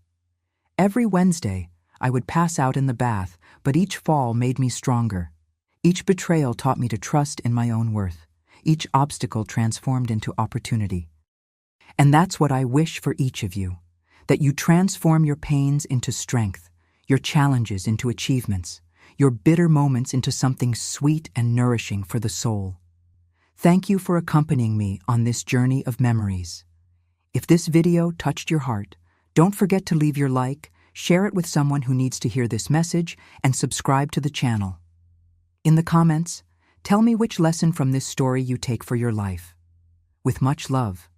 Every Wednesday, I would pass out in the bath, but each fall made me stronger. Each betrayal taught me to trust in my own worth. Each obstacle transformed into opportunity. And that's what I wish for each of you, that you transform your pains into strength, your challenges into achievements, your bitter moments into something sweet and nourishing for the soul. Thank you for accompanying me on this journey of memories. If this video touched your heart, don't forget to leave your like, share it with someone who needs to hear this message, and subscribe to the channel. In the comments, tell me which lesson from this story you take for your life. With much love.